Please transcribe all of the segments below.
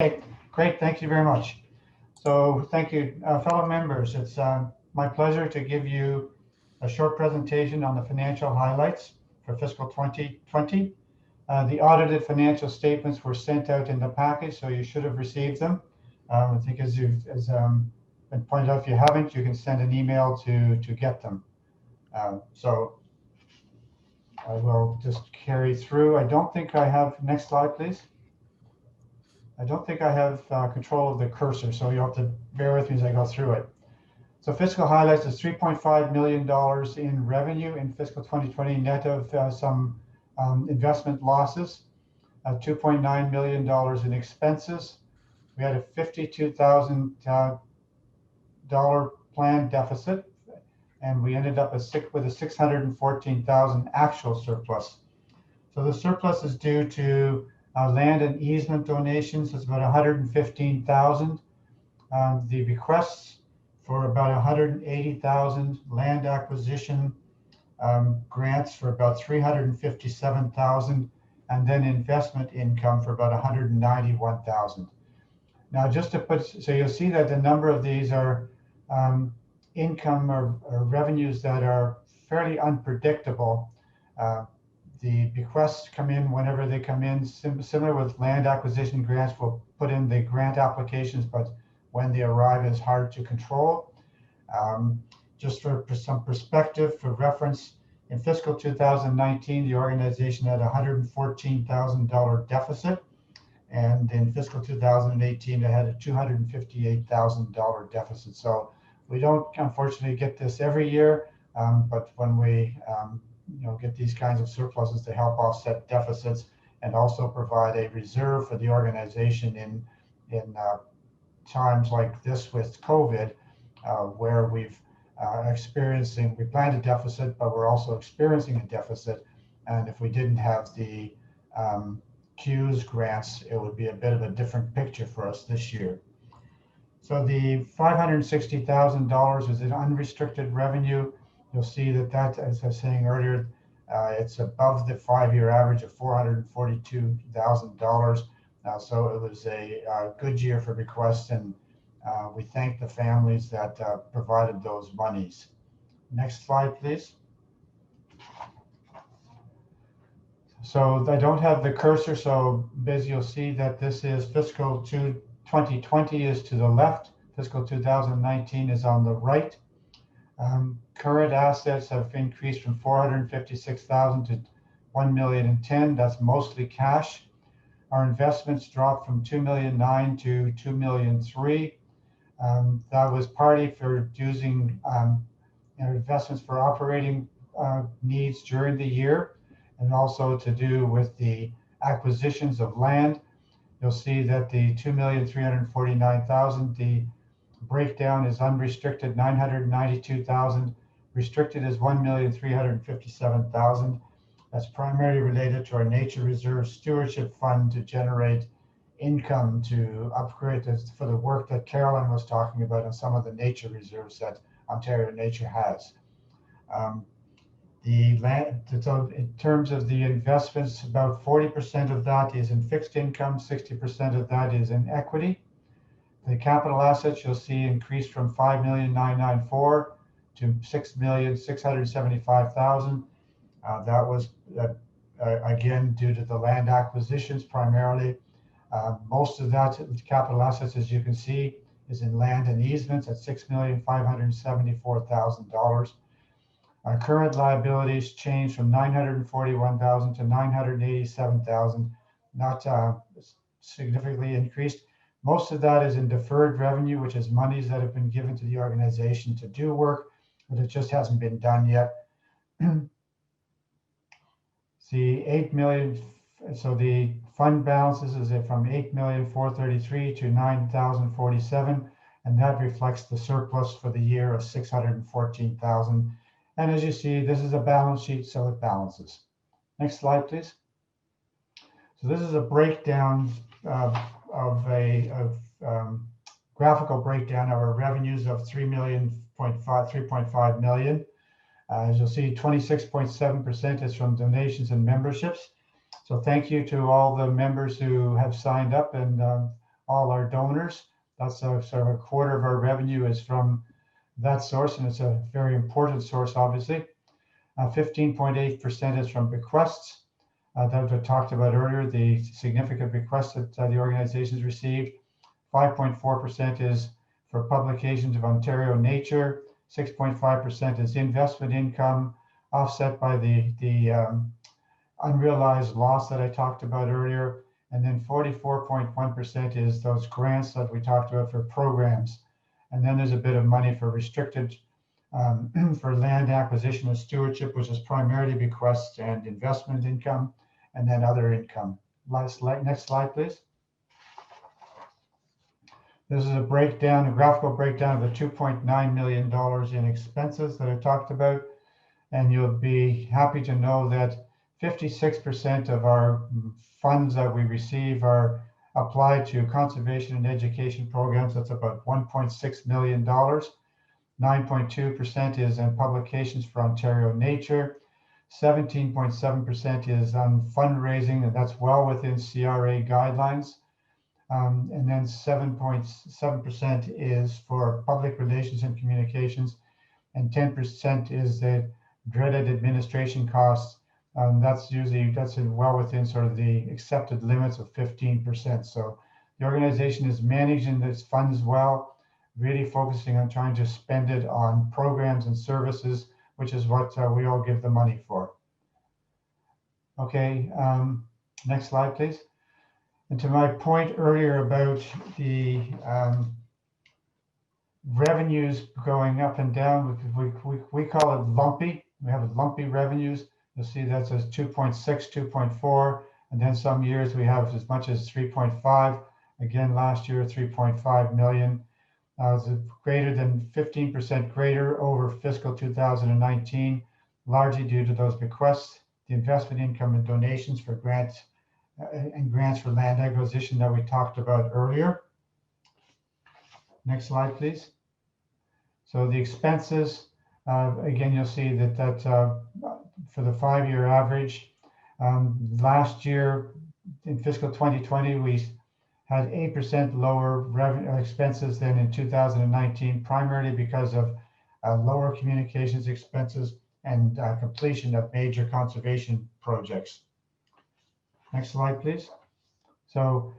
Okay, great. Thank you very much. So thank you, fellow members. It's my pleasure to give you a short presentation on the financial highlights for fiscal 2020. The audited financial statements were sent out in the package, so you should have received them. I think as been pointed out, if you haven't, you can send an email to get them. So I will just carry through. I don't think I have, next slide, please. I don't think I have control of the cursor, so you'll have to bear with me as I go through it. So fiscal highlights is $3.5 million in revenue in fiscal 2020, net of some investment losses, $2.9 million in expenses. We had a $52,000 planned deficit, and we ended up with a $614,000 actual surplus. So the surplus is due to land and easement donations. It's about $115,000. The bequests for about $180,000, land acquisition grants for about $357,000, and then investment income for about $191,000. Now, just to put, so you'll see that the number of these are income or revenues that are fairly unpredictable. The bequests come in whenever they come in. Similar with land acquisition grants, we'll put in the grant applications, but when they arrive, it's hard to control. Just for some perspective, for reference, in fiscal 2019, the organization had a $114,000 deficit, and in fiscal 2018, it had a $258,000 deficit. So we don't, unfortunately, get this every year, but when we get these kinds of surpluses to help offset deficits and also provide a reserve for the organization in times like this with COVID, where we planned a deficit, but we're also experiencing a deficit. And if we didn't have the CEWS grants, it would be a bit of a different picture for us this year. So the $560,000 is an unrestricted revenue. You'll see that, as I was saying earlier, it's above the 5-year average of $442,000. So it was a good year for bequests, and we thank the families that provided those monies. Next slide, please. So I don't have the cursor, so Biz, you'll see that this is fiscal 2020 is to the left, fiscal 2019 is on the right. Current assets have increased from $456,000 to $1,010,000. That's mostly cash. Our investments dropped from $2,009,000 to $2,003,000. That was partly for using investments for operating needs during the year, and also to do with the acquisitions of land. You'll see that the $2,349,000, the breakdown is unrestricted $992,000, restricted is $1,357,000. That's primarily related to our Nature Reserve Stewardship Fund to generate income to upgrade this for the work that Carolyn was talking about on some of the nature reserves that Ontario Nature has. So in terms of the investments, about 40% of that is in fixed income, 60% of that is in equity. The capital assets you'll see increased from $5,994,000 to $6,675,000. That was again due to the land acquisitions primarily. Most of that capital assets, as you can see, is in land and easements at $6,574,000. Our current liabilities changed from $941,000 to $987,000, not significantly increased. Most of that is in deferred revenue, which is monies that have been given to the organization to do work, but it just hasn't been done yet. See, 8 million. So the fund balances is from 8,433,000 to 9,047, and that reflects the surplus for the year of 614,000. And as you see, this is a balance sheet, so it balances. Next slide, please. So this is a breakdown graphical breakdown of our revenues of $3.5 million. As you'll see, 26.7% is from donations and memberships. So thank you to all the members who have signed up, and all our donors. That's sort of a quarter of our revenue is from that source, and it's a very important source, obviously. 15.8% is from bequests that I talked about earlier, the significant bequests that the organizations received. 5.4% is for publications of Ontario nature. 6.5% is investment income, offset by the unrealized loss that I talked about earlier. And then 44.1% is those grants that we talked about for programs. And then there's a bit of money for restricted, for land acquisition and stewardship, which is primarily bequests and investment income, and then other income. Next slide, please. This is a breakdown, a graphical breakdown of the $2.9 million in expenses that I talked about. And you'll be happy to know that 56% of our funds that we receive are applied to conservation and education programs. That's about $1.6 million. 9.2% is in publications for Ontario nature. 17.7% is on fundraising, and that's well within CRA guidelines. And then 7.7% is for public relations and communications, and 10% is the dreaded administration costs. That's well within sort of the accepted limits of 15%. So the organization is managing its funds well, really focusing on trying to spend it on programs and services, which is what we all give the money for. Okay, next slide, please. And to my point earlier about the revenues going up and down, we call it lumpy. We have lumpy revenues. You'll see that says 2.6, 2.4, and then some years we have as much as 3.5. Again, last year, 3.5 million. It's greater than 15% greater over fiscal 2019, largely due to those bequests, the investment income and donations for grants and grants for land acquisition that we talked about earlier. Next slide, please. So the expenses, again, you'll see that for the 5-year average, last year in fiscal 2020, we had 8% lower revenue expenses than in 2019, primarily because of lower communications expenses and completion of major conservation projects. Next slide, please. So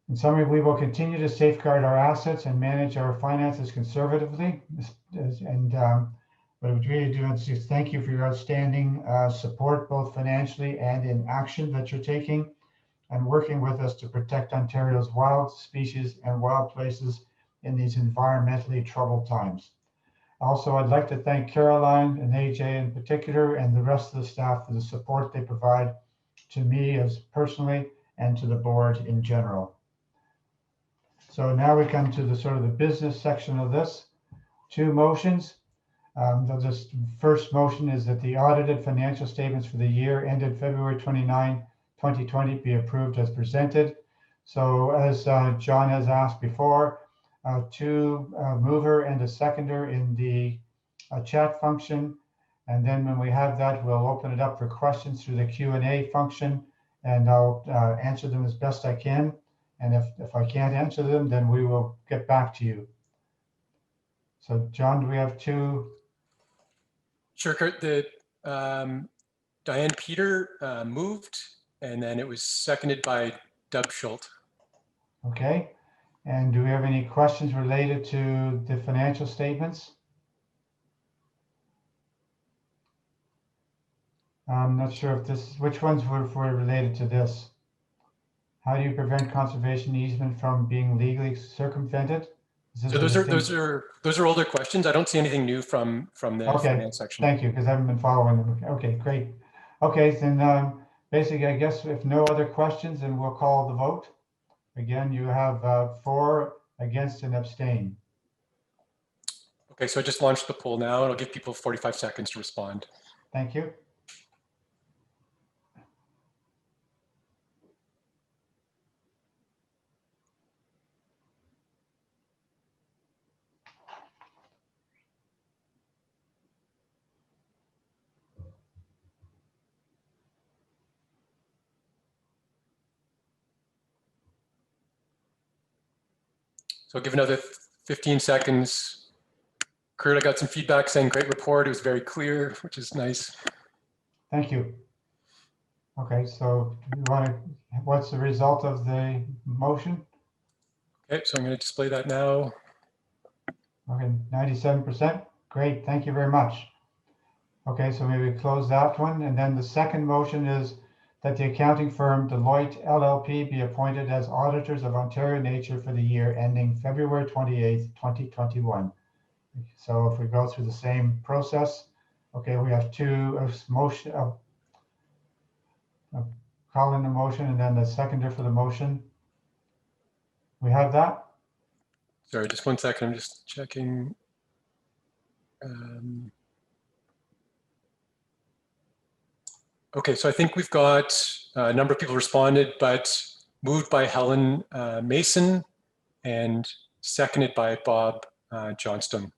in summary, we will continue to safeguard our assets and manage our finances conservatively. And what we really do is thank you for your outstanding support, both financially and in action that you're taking, and working with us to protect Ontario's wild species and wild places in these environmentally troubled times. Also, I'd like to thank Caroline and AJ in particular, and the rest of the staff for the support they provide to me as personally and to the board in general. So now we come to the sort of the business section of this. 2 motions. The first motion is that the audited financial statements for the year ended February 29, 2020 be approved as presented. So as John has asked before, 2 mover and a seconder in the chat function. And then when we have that, we'll open it up for questions through the Q&A function, and I'll answer them as best I can. And if I can't answer them, then we will get back to you. So John, do we have 2? Sure, Kurt. Diane Peter moved, and then it was seconded by Dub Schultz. Okay. And do we have any questions related to the financial statements? I'm not sure if which ones were related to this. How do you prevent conservation easement from being legally circumvented? So those are older questions. I don't see anything new from the finance section. Thank you, because I haven't been following them. Okay, great. Okay, then basically, I guess if no other questions, then we'll call the vote. Again, you have 4 against and abstain. Okay, so I just launched the poll now, and I'll give people 45 seconds to respond. Thank you. So I'll give another 15 seconds. Kurt, I got some feedback saying great report. It was very clear, which is nice. Thank you. Okay, so you want to, what's the result of the motion? Okay, so I'm going to display that now. Okay, 97%. Great, thank you very much. Okay, so maybe close that one. And then the second motion is that the accounting firm Deloitte LLP be appointed as auditors of Ontario Nature for the year ending February 28th, 2021. So if we go through the same process, okay, we have call in the motion and then the seconder for the motion. We have that? Sorry, just 1 second. I'm just checking. Okay, so I think we've got a number of people responded, but moved by Helen Mason and seconded by Bob Johnston.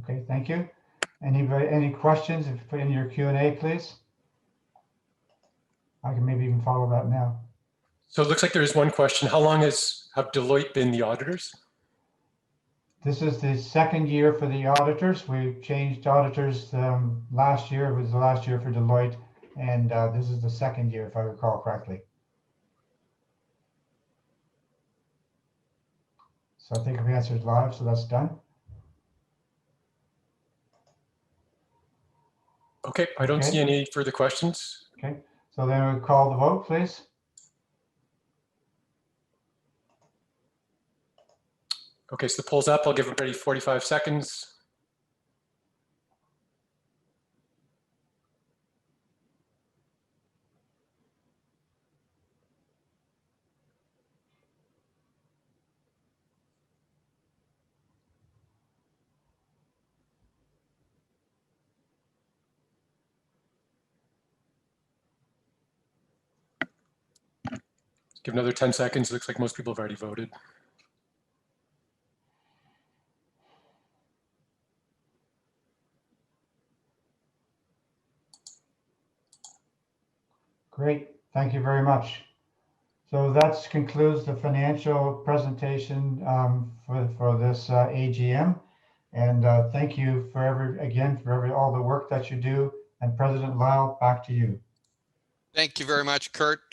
Okay, thank you. Anybody, any questions? If you put in your Q&A, please. I can maybe even follow that now. So it looks like there is one question. How long have Deloitte been the auditors? This is the second year for the auditors. We changed auditors last year. It was the last year for Deloitte, and this is the second year, if I recall correctly. So I think we answered live, so that's done. Okay, I don't see any further questions. Okay, so then we call the vote, please. Okay, so the poll's up. I'll give everybody 45 seconds. Give another 10 seconds. It looks like most people have already voted. Great, thank you very much. So that concludes the financial presentation for this AGM. And thank you for all the work that you do. And President Lyle, back to you. Thank you very much, Kurt.